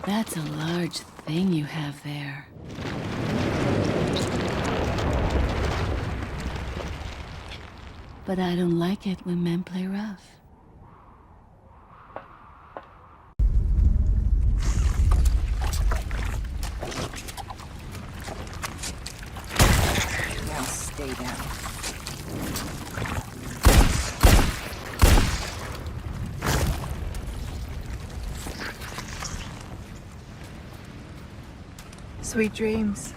That's a large thing you have there. But I don't like it when men play rough. Now stay down. Sweet dreams.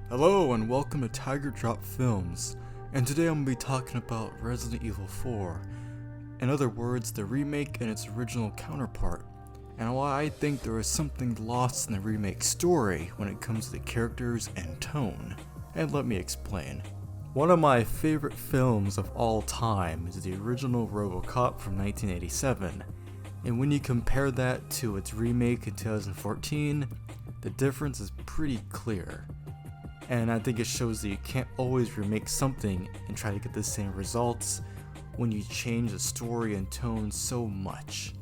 Hello and welcome to Tiger Drop Films, and today I'm going to be talking about Resident Evil 4. In other words, the remake and its original counterpart, and why I think there is something lost in the remake story when it comes to the characters and tone. And let me explain. One of my favorite films of all time is the original RoboCop from 1987, and when you compare that to its remake in 2014, the difference is pretty clear. And I think it shows that you can't always remake something and try to get the same results when you change the story and tone so much.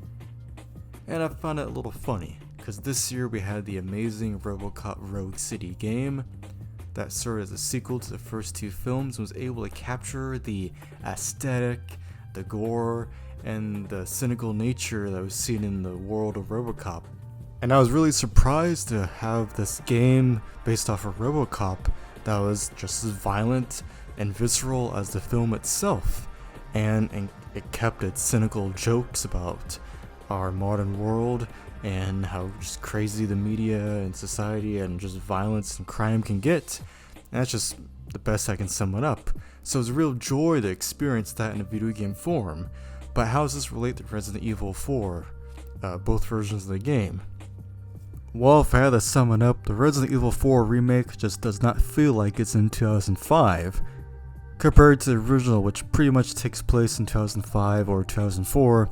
And I found it a little funny, because this year we had the amazing RoboCop Rogue City game that served as a sequel to the first two films and was able to capture the aesthetic, the gore, and the cynical nature that was seen in the world of RoboCop. And I was really surprised to have this game based off of RoboCop that was just as violent and visceral as the film itself. And it kept its cynical jokes about our modern world and how just crazy the media and society and just violence and crime can get. And that's just the best I can sum it up. So it's a real joy to experience that in a video game form. But how does this relate to Resident Evil 4, both versions of the game? Well, if I had to sum it up, the Resident Evil 4 remake just does not feel like it's in 2005, compared to the original, which pretty much takes place in 2005 or 2004,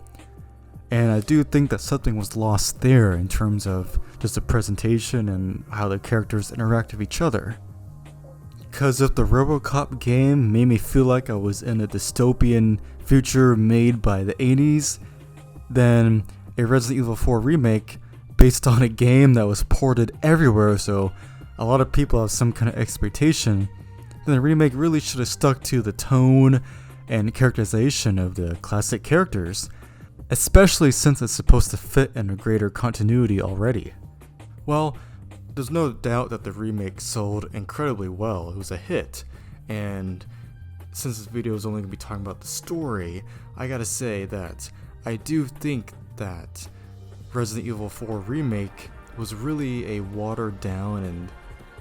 and I do think that something was lost there in terms of just the presentation and how the characters interact with each other. Because if the RoboCop game made me feel like I was in a dystopian future made by the 80s, then a Resident Evil 4 remake based on a game that was ported everywhere, so a lot of people have some kind of expectation, then the remake really should have stuck to the tone and characterization of the classic characters, especially since it's supposed to fit in a greater continuity already. Well, there's no doubt that the remake sold incredibly well. It was a hit, and since this video is only going to be talking about the story, I gotta say that I do think that Resident Evil 4 Remake was really a watered down and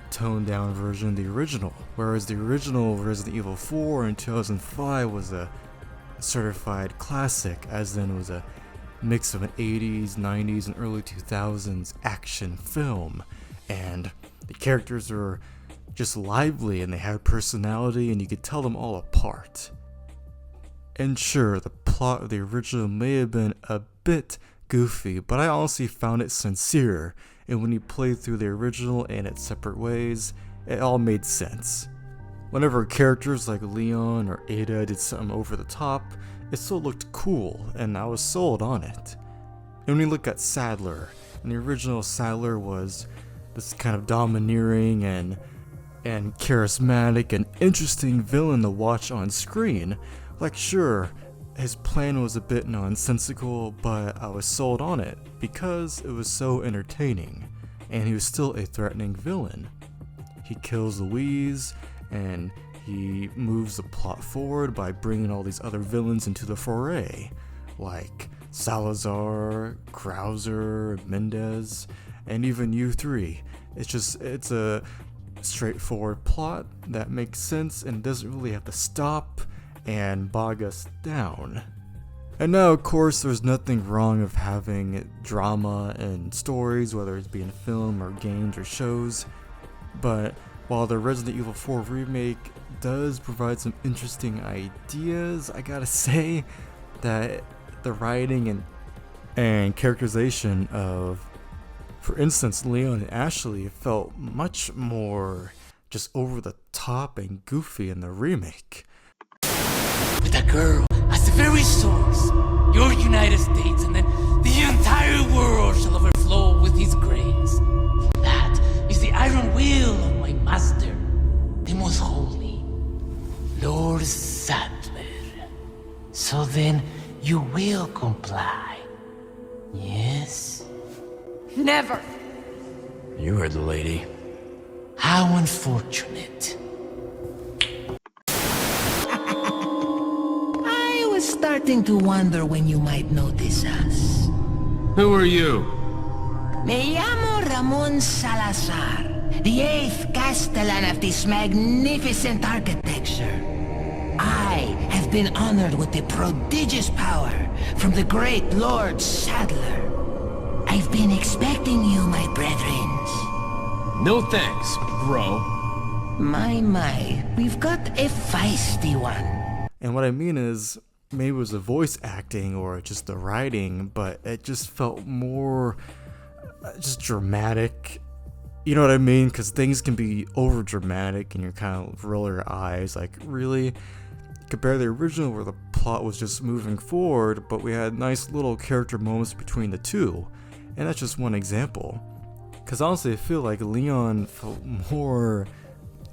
toned down version of the original, whereas the original Resident Evil 4 in 2005 was a certified classic, as in was a mix of an 80s, 90s, and early 2000s action film, and the characters were just lively and they had personality and you could tell them all apart. And sure, the plot of the original may have been a bit goofy, but I honestly found it sincere, and when you played through the original and its separate ways, it all made sense. Whenever characters like Leon or Ada did something over the top, it still looked cool, and I was sold on it. And when you look at Sadler, and the original Sadler was this kind of domineering and charismatic and interesting villain to watch on screen. Like, sure, his plan was a bit nonsensical, but I was sold on it because it was so entertaining, and he was still a threatening villain. He kills Louise, and he moves the plot forward by bringing all these other villains into the foray, like Salazar, Krauser, Mendez, and even U3. It's a straightforward plot that makes sense and doesn't really have to stop and bog us down. And now, of course, there's nothing wrong of having drama and stories, whether it's being film or games or shows, but while the Resident Evil 4 remake does provide some interesting ideas, I gotta say that the writing and characterization of, for instance, Leon and Ashley felt much more just over the top and goofy in the remake. With a girl as the very source, your United States, and then will comply. Yes? Never! You heard the lady. How unfortunate. I was starting to wonder when you might notice us. Who are you? Me llamo Ramon Salazar, the 8th Castellan of this magnificent architecture. I have been honored with the prodigious power from the great Lord Sadler. I've been expecting you, my brethrens. No thanks, bro. My, we've got a feisty one. And what I mean is, maybe it was the voice acting or just the writing, but it just felt more just dramatic. You know what I mean? Because things can be over dramatic and you kind of roll your eyes like, really? Compared to the original where the plot was just moving forward, but we had nice little character moments between the two. And that's just one example. Because honestly, I feel like Leon felt more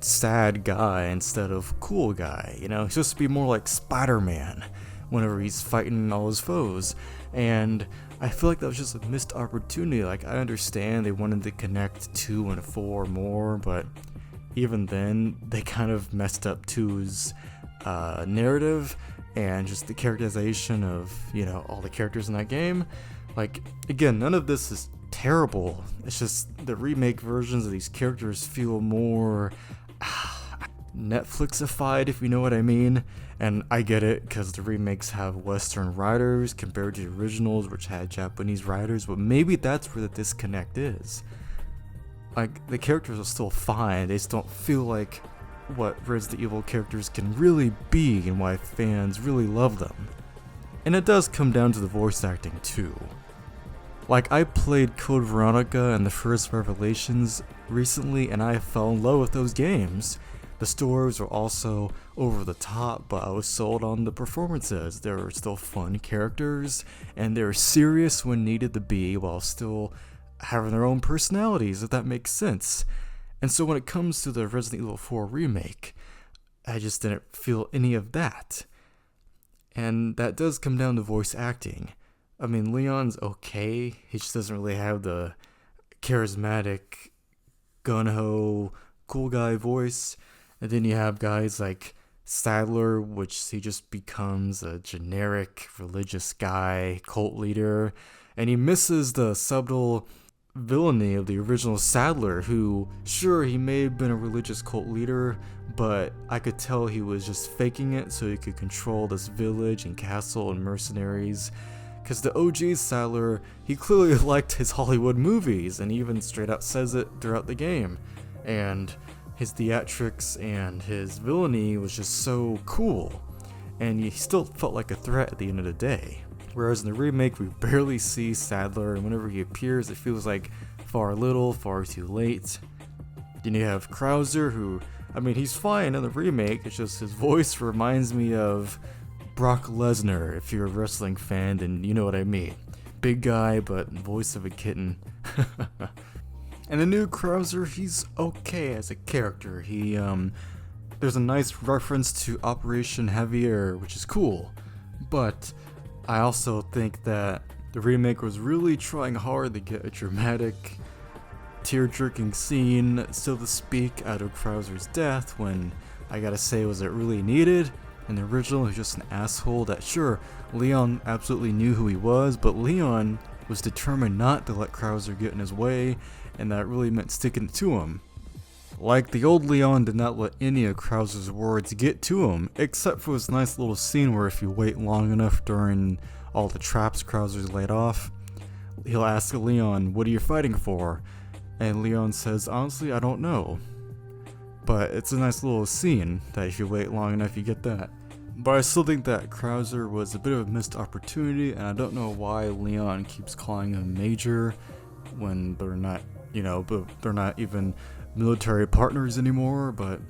sad guy instead of cool guy. You know, he's supposed to be more like Spider-Man whenever he's fighting all his foes. And I feel like that was just a missed opportunity. Like, I understand they wanted to connect 2 and 4 more, but even then, they kind of messed up 2's narrative and just the characterization of, you know, all the characters in that game. Like, again, none of this is terrible. It's just the remake versions of these characters feel more Netflixified, if you know what I mean. And I get it, because the remakes have Western writers compared to the originals, which had Japanese writers, but maybe that's where the disconnect is. Like, the characters are still fine, they just don't feel like what Resident Evil characters can really be and why fans really love them. And it does come down to the voice acting too. Like, I played Code Veronica and the first Revelations recently, and I fell in love with those games. The stories were also over the top, but I was sold on the performances. They were still fun characters, and they were serious when needed to be, while still having their own personalities, if that makes sense. And so when it comes to the Resident Evil 4 remake, I just didn't feel any of that. And that does come down to voice acting. I mean, Leon's okay, he just doesn't really have the charismatic, gung-ho, cool guy voice. And then you have guys like Sadler, which he just becomes a generic religious guy, cult leader, and he misses the subtle villainy of the original Sadler, who, sure, he may have been a religious cult leader, but I could tell he was just faking it so he could control this village and castle and mercenaries. Because the OG Sadler, he clearly liked his Hollywood movies, and even straight out says it throughout the game. And his theatrics and his villainy was just so cool, and he still felt like a threat at the end of the day. Whereas in the remake, we barely see Sadler, and whenever he appears, it feels like far little, far too late. Then you have Krauser, who, I mean, he's fine in the remake, it's just his voice reminds me of Brock Lesnar. If you're a wrestling fan, then you know what I mean. Big guy, but voice of a kitten. And the new Krauser, he's okay as a character. There's a nice reference to Operation Heavier, which is cool. But I also think that the remake was really trying hard to get a dramatic, tear-jerking scene, so to speak, out of Krauser's death, when I gotta say, was it really needed? In the original, he was just an asshole that, sure, Leon absolutely knew who he was, but Leon was determined not to let Krauser get in his way, and that really meant sticking to him. Like, the old Leon did not let any of Krauser's words get to him, except for this nice little scene where if you wait long enough during all the traps Krauser's laid off, he'll ask Leon, "What are you fighting for?" And Leon says, "Honestly, I don't know." But it's a nice little scene that if you wait long enough, you get that. But I still think that Krauser was a bit of a missed opportunity, and I don't know why Leon keeps calling him Major when they're not, but they're not even military partners anymore, but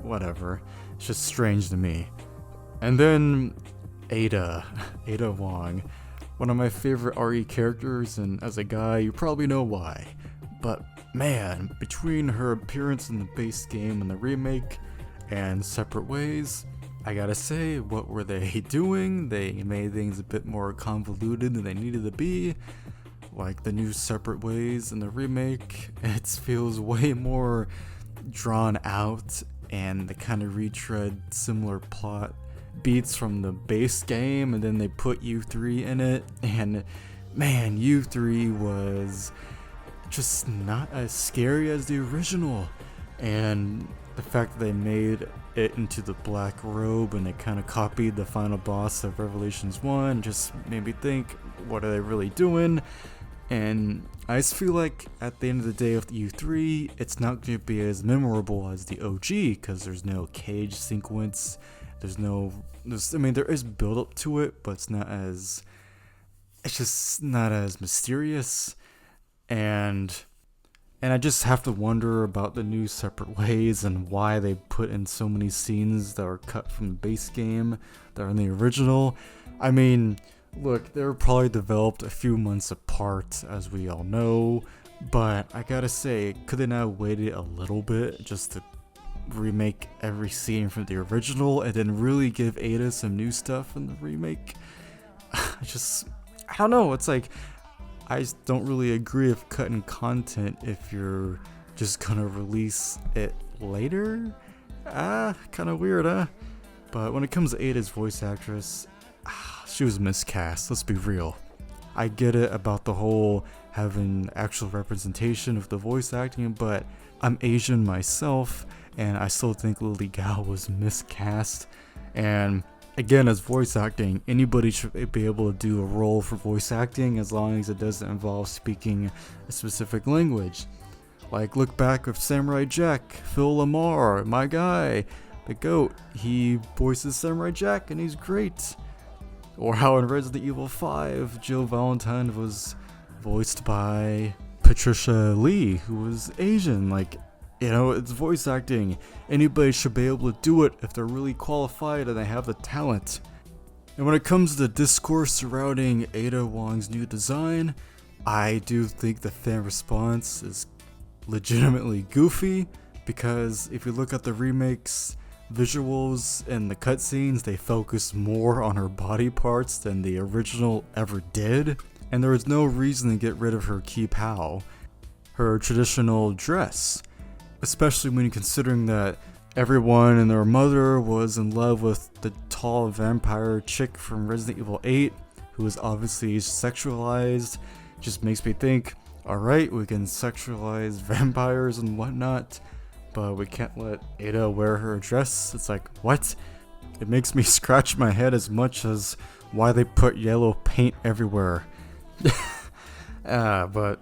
whatever. It's just strange to me. And then Ada Wong, one of my favorite RE characters, and as a guy, you probably know why. But man, between her appearance in the base game and the remake, and Separate Ways, I gotta say, what were they doing? They made things a bit more convoluted than they needed to be. Like the new separate ways in the remake, it feels way more drawn out, and they kind of retread similar plot beats from the base game, and then they put U3 in it, and man, U3 was just not as scary as the original. And the fact that they made it into the black robe and they kind of copied the final boss of Revelations 1 just made me think, what are they really doing? And I just feel like at the end of the day of the U3, it's not going to be as memorable as the OG, because there's no cage sequence, there is build up to it, but it's just not as mysterious. And I just have to wonder about the new separate ways and why they put in so many scenes that are cut from the base game that are in the original. I mean, look, they were probably developed a few months apart, as we all know, but I gotta say, could they not have waited a little bit just to remake every scene from the original and then really give Ada some new stuff in the remake? I don't know, it's like, I just don't really agree with cutting content if you're just gonna release it later. Kinda weird, huh? But when it comes to Ada's voice actress, she was miscast, let's be real. I get it about the whole having actual representation of the voice acting, but I'm Asian myself, and I still think Lily Gao was miscast. And again, as voice acting, anybody should be able to do a role for voice acting as long as it doesn't involve speaking a specific language. Like, look back with Samurai Jack, Phil Lamar, my guy, the GOAT. He voices Samurai Jack and he's great. Or how in Resident Evil 5, Jill Valentine was voiced by Patricia Lee, who was Asian. Like, you know, it's voice acting. Anybody should be able to do it if they're really qualified and they have the talent. And when it comes to the discourse surrounding Ada Wong's new design, I do think the fan response is legitimately goofy, because if you look at the remake's visuals and the cutscenes, they focus more on her body parts than the original ever did, and there was no reason to get rid of her Ki-Pao, her traditional dress, especially when considering that everyone and their mother was in love with the tall vampire chick from Resident Evil 8, who was obviously sexualized. Just makes me think, alright, we can sexualize vampires and whatnot, but we can't let Ada wear her dress. It's like, what? It makes me scratch my head as much as why they put yellow paint everywhere. But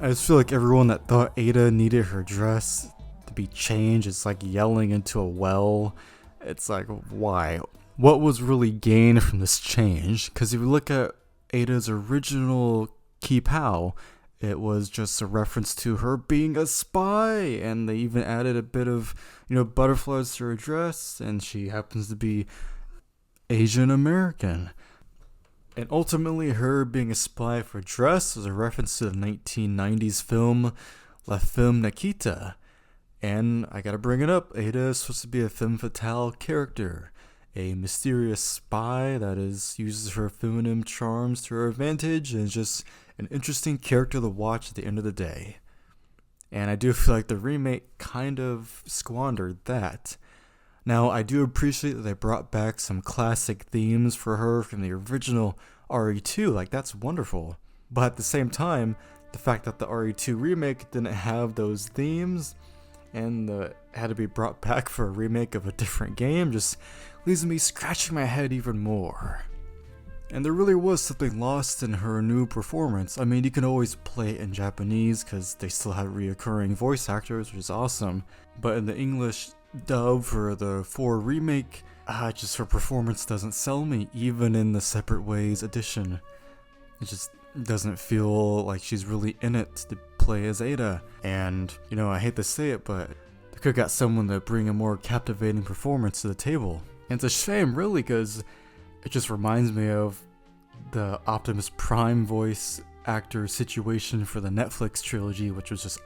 I just feel like everyone that thought Ada needed her dress to be changed is like yelling into a well. It's like, why? What was really gained from this change? Because if you look at Ada's original Ki-Pao, it was just a reference to her being a spy, and they even added a bit of, butterflies to her dress, and she happens to be Asian American. And ultimately, her being a spy for dress was a reference to the 1990s film La Femme Nikita. And I gotta bring it up, Ada is supposed to be a femme fatale character, a mysterious spy that uses her feminine charms to her advantage, and is just an interesting character to watch at the end of the day. And I do feel like the remake kind of squandered that. Now, I do appreciate that they brought back some classic themes for her from the original RE2, like that's wonderful. But at the same time, the fact that the RE2 remake didn't have those themes and had to be brought back for a remake of a different game just leaves me scratching my head even more. And there really was something lost in her new performance. I mean, you can always play it in Japanese because they still have reoccurring voice actors, which is awesome. But in the English dub for the 4 remake, just her performance doesn't sell me, even in the Separate Ways edition. It just doesn't feel like she's really in it to play as Ada. And, I hate to say it, but they could've got someone to bring a more captivating performance to the table. And it's a shame, really, because it just reminds me of the Optimus Prime voice actor situation for the Netflix trilogy, which was just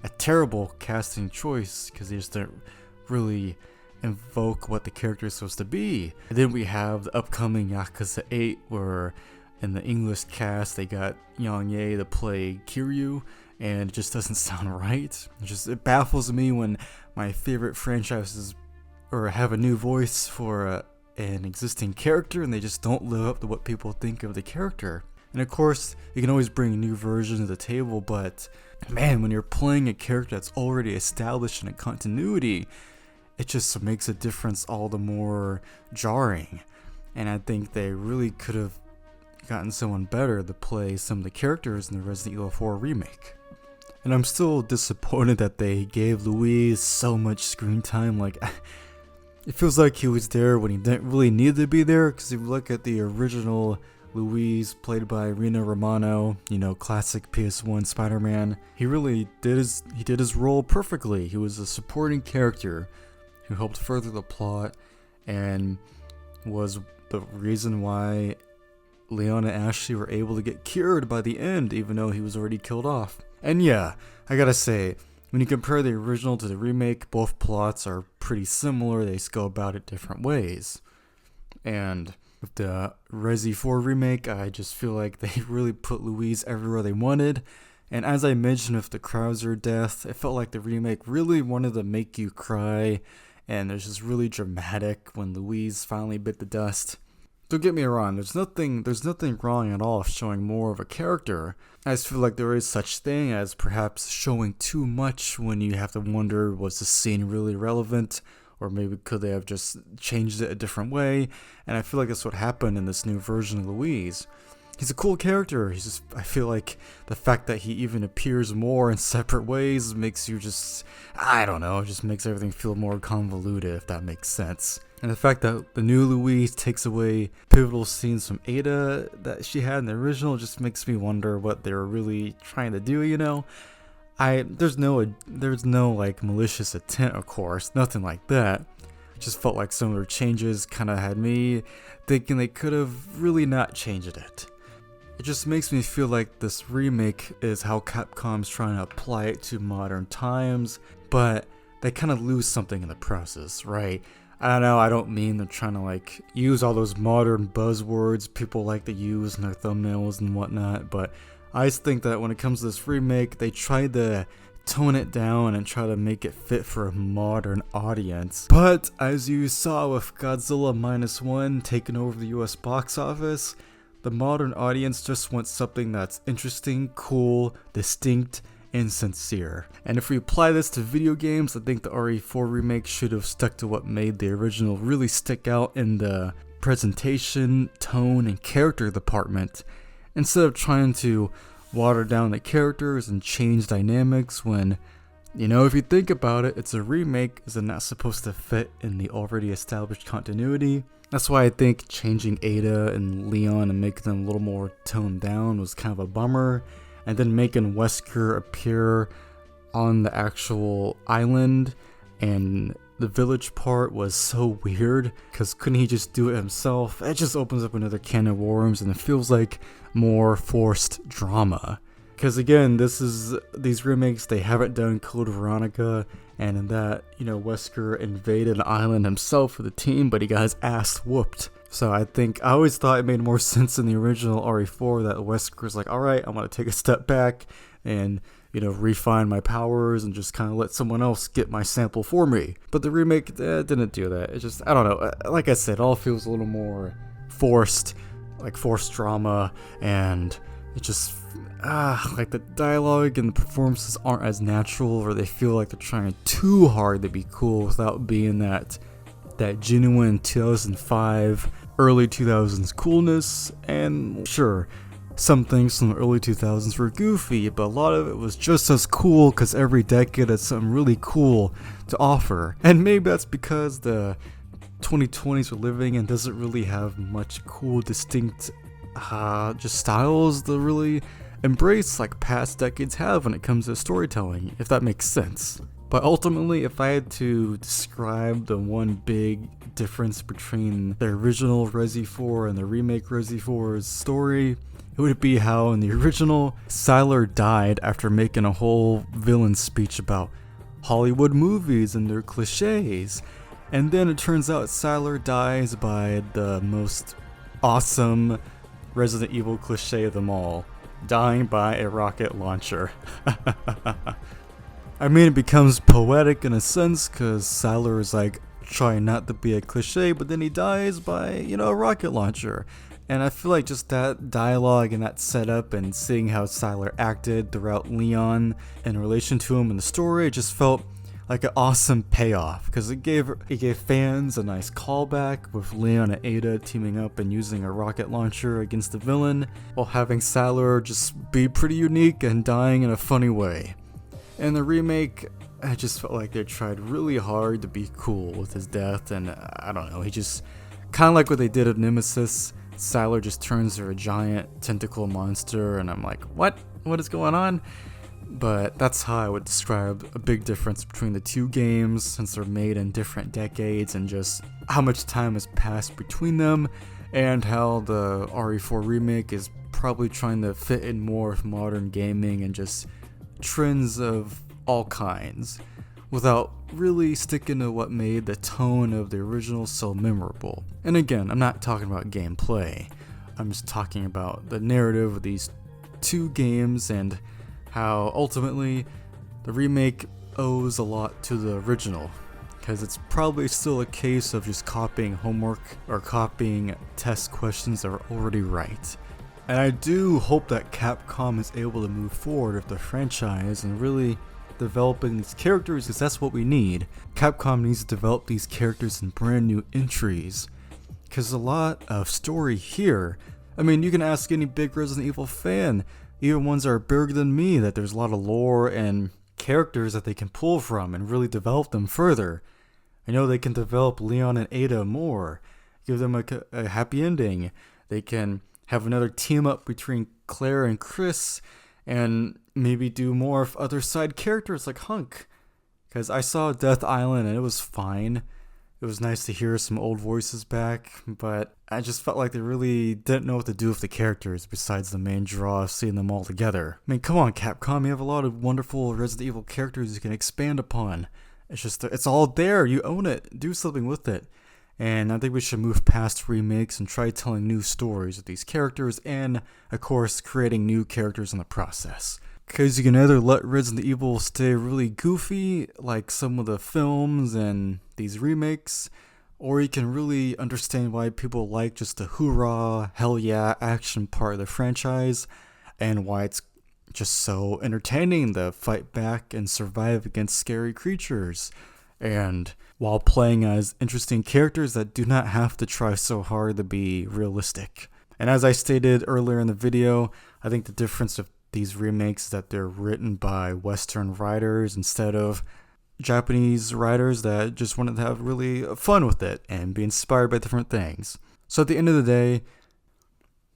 a terrible casting choice because they just didn't really invoke what the character is supposed to be. And then we have the upcoming Yakuza 8, where in the English cast they got Yang Ye to play Kiryu, and it just doesn't sound right. It baffles me when my favorite franchises or have a new voice for an existing character and they just don't live up to what people think of the character. And of course, you can always bring new versions to the table, but man, when you're playing a character that's already established in a continuity, it just makes a difference all the more jarring. And I think they really could have gotten someone better to play some of the characters in the Resident Evil 4 remake. And I'm still disappointed that they gave Luis so much screen time. Like, it feels like he was there when he didn't really need to be there, because if you look at the original Luis, played by Rina Romano, you know, classic PS1 Spider-Man, he really did his role perfectly. He was a supporting character who helped further the plot and was the reason why Leon and Ashley were able to get cured by the end, even though he was already killed off. And yeah, I gotta say, when you compare the original to the remake, both plots are pretty similar. They just go about it different ways. And with the Resi 4 remake, I just feel like they really put Luis everywhere they wanted. And as I mentioned with the Krauser death, it felt like the remake really wanted to make you cry, and it's just really dramatic when Luis finally bit the dust. Don't get me wrong, there's nothing wrong at all with showing more of a character. I just feel like there is such thing as perhaps showing too much when you have to wonder, was the scene really relevant? Or maybe could they have just changed it a different way? And I feel like that's what happened in this new version of Luis. He's a cool character. I feel like the fact that he even appears more in separate ways makes you just, I don't know, just makes everything feel more convoluted, if that makes sense. And the fact that the new Luis takes away pivotal scenes from Ada that she had in the original just makes me wonder what they were really trying to do, you know? There's no like malicious intent, of course, nothing like that. Just felt like some of their changes kind of had me thinking they could have really not changed it. It just makes me feel like this remake is how Capcom's trying to apply it to modern times, but they kind of lose something in the process, right? I don't know, I don't mean they're trying to like use all those modern buzzwords people like to use in their thumbnails and whatnot, but I just think that when it comes to this remake, they tried to tone it down and try to make it fit for a modern audience. But as you saw with Godzilla Minus One taking over the US box office, the modern audience just wants something that's interesting, cool, distinct, and sincere. And if we apply this to video games, I think the RE4 remake should have stuck to what made the original really stick out in the presentation, tone, and character department, instead of trying to water down the characters and change dynamics when, you know, if you think about it, it's a remake, is it not supposed to fit in the already established continuity? That's why I think changing Ada and Leon and making them a little more toned down was kind of a bummer, and then making Wesker appear on the actual island and the village part was so weird, because couldn't he just do it himself? It just opens up another can of worms, and it feels like more forced drama. Because again, these remakes, they haven't done Code Veronica, and in that, you know, Wesker invaded an island himself for the team, but he got his ass whooped. So I always thought it made more sense in the original RE4 that Wesker's like, alright, I'm gonna take a step back and, you know, refine my powers and just kind of let someone else get my sample for me. But the remake didn't do that. It just, I don't know, like I said, it all feels a little more forced, like forced drama, and it just, like the dialogue and the performances aren't as natural, or they feel like they're trying too hard to be cool without being that genuine 2005, early 2000s coolness. And sure, some things from the early 2000s were goofy, but a lot of it was just as cool because every decade had something really cool to offer. And maybe that's because the 2020s we're living in doesn't really have much cool, distinct just styles to really embrace like past decades have when it comes to storytelling, if that makes sense. But ultimately, if I had to describe the one big difference between the original Resi 4 and the remake Resi 4's story, it would be how in the original, Siler died after making a whole villain speech about Hollywood movies and their cliches. And then it turns out Siler dies by the most awesome Resident Evil cliche of them all, dying by a rocket launcher. I mean, it becomes poetic in a sense, because Siler is like trying not to be a cliche, but then he dies by, a rocket launcher. And I feel like just that dialogue and that setup and seeing how Siler acted throughout Leon in relation to him in the story, it just felt like an awesome payoff, because it gave fans a nice callback with Leon and Ada teaming up and using a rocket launcher against the villain, while having Siler just be pretty unique and dying in a funny way. In the remake, I just felt like they tried really hard to be cool with his death, and I don't know, he just, kind of like what they did at Nemesis, Siler just turns to a giant tentacle monster, and I'm like, what is going on? But that's how I would describe a big difference between the two games, since they're made in different decades, and just how much time has passed between them, and how the RE4 remake is probably trying to fit in more with modern gaming and just trends of all kinds, without really sticking to what made the tone of the original so memorable. And again, I'm not talking about gameplay, I'm just talking about the narrative of these two games, and how ultimately the remake owes a lot to the original, because it's probably still a case of just copying homework or copying test questions that are already right. And I do hope that Capcom is able to move forward with the franchise and really developing these characters, because that's what we need. Capcom needs to develop these characters in brand new entries, because a lot of story here. I mean, you can ask any big Resident Evil fan, even ones that are bigger than me, that there's a lot of lore and characters that they can pull from and really develop them further. I know they can develop Leon and Ada more, give them a happy ending. They can have another team up between Claire and Chris, and maybe do more of other side characters like Hunk. Because I saw Death Island and it was fine. It was nice to hear some old voices back, but I just felt like they really didn't know what to do with the characters besides the main draw of seeing them all together. I mean, come on Capcom, you have a lot of wonderful Resident Evil characters you can expand upon. It's all there, you own it, do something with it. And I think we should move past remakes and try telling new stories with these characters, and of course creating new characters in the process. Because you can either let Resident Evil stay really goofy like some of the films and these remakes, or you can really understand why people like just the hoorah, hell yeah action part of the franchise, and why it's just so entertaining to fight back and survive against scary creatures, and while playing as interesting characters that do not have to try so hard to be realistic. And as I stated earlier in the video, I think the difference of these remakes is that they're written by Western writers instead of Japanese writers that just wanted to have really fun with it and be inspired by different things. So at the end of the day,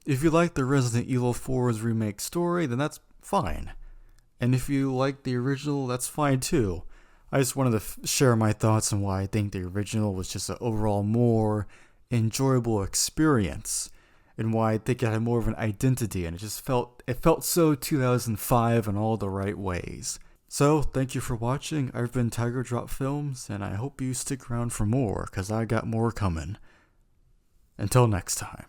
if you like the Resident Evil 4's remake story, then that's fine. And if you like the original, that's fine too. I just wanted to share my thoughts on why I think the original was just an overall more enjoyable experience, and why I think it had more of an identity, and it felt so 2005 in all the right ways. So thank you for watching. I've been Tiger Drop Films, and I hope you stick around for more, because I got more coming. Until next time.